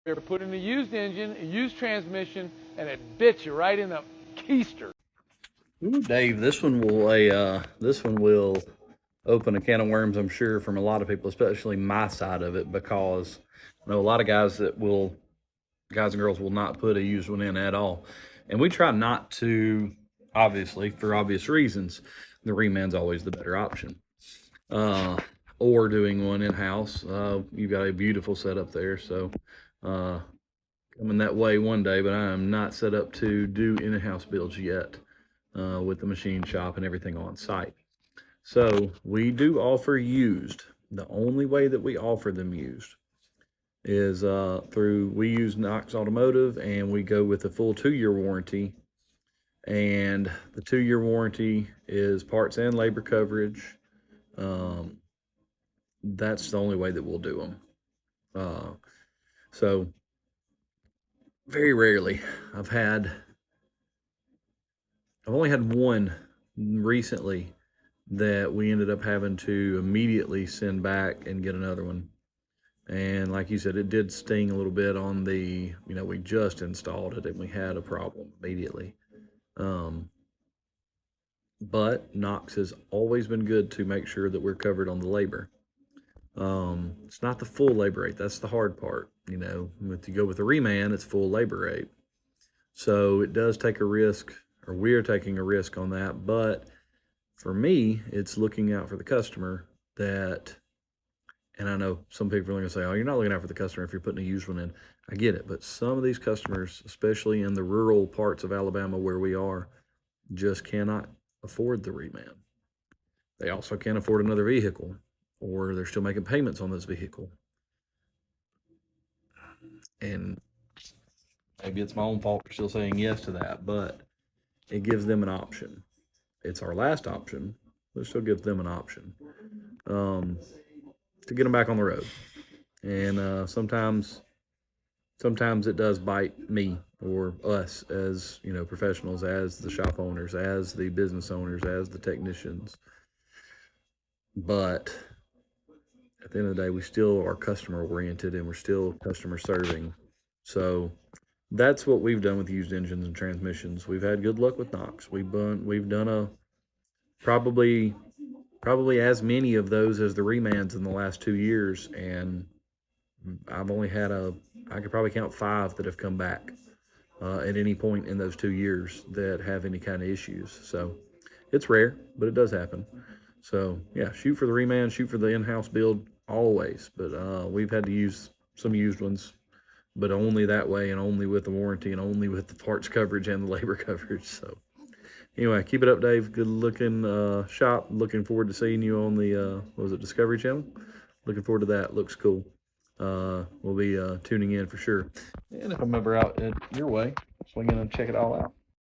You ever put in a used engine, a used transmission, and it bit you right in the keister. Ooh, Dave, this one will open a can of worms, I'm sure, from a lot of people, especially my side of it, because I know a lot of guys guys and girls will not put a used one in at all. And we try not to, obviously, for obvious reasons. The reman's always the better option. Uh, or doing one in house. You've got a beautiful setup there, so uh, coming that way one day, but I am not set up to do in house builds yet with the machine shop and everything on site. So we do offer used. The only way that we offer them used is we use Knox Automotive, and we go with a full 2-year warranty. And the 2-year warranty is parts and labor coverage. Um, that's the only way that we'll do them. So very rarely I've only had one recently that we ended up having to immediately send back and get another one. And like you said, it did sting a little bit on we just installed it and we had a problem immediately. But Knox has always been good to make sure that we're covered on the labor. It's not the full labor rate. That's the hard part. If you go with a reman, it's full labor rate. So it does take a risk, or we're taking a risk on that. But for me, it's looking out for the customer and I know some people are going to say, oh, you're not looking out for the customer if you're putting a used one in. I get it. But some of these customers, especially in the rural parts of Alabama where we are, just cannot afford the reman. They also can't afford another vehicle, or they're still making payments on this vehicle. And maybe it's my own fault for still saying yes to that, but it gives them an option. It's our last option, but it still gives them an option to get them back on the road. And sometimes it does bite me or us as professionals, as the shop owners, as the business owners, as the technicians. But at the end of the day, we still are customer oriented and we're still customer serving. So that's what we've done with used engines and transmissions. We've had good luck with Knox. We've done probably as many of those as the remans in the last 2 years, and I've only had I could probably count 5 that have come back at any point in those 2 years that have any kind of issues. So it's rare, but it does happen. So yeah, shoot for the reman, shoot for the in-house build always. But we've had to use some used ones, but only that way, and only with the warranty, and only with the parts coverage and the labor coverage. So anyway, keep it up, Dave. Good looking shop. Looking forward to seeing you on the what was it, Discovery Channel? Looking forward to that. Looks cool. We'll be tuning in for sure. And if I'm ever out your way, swing in and check it all out.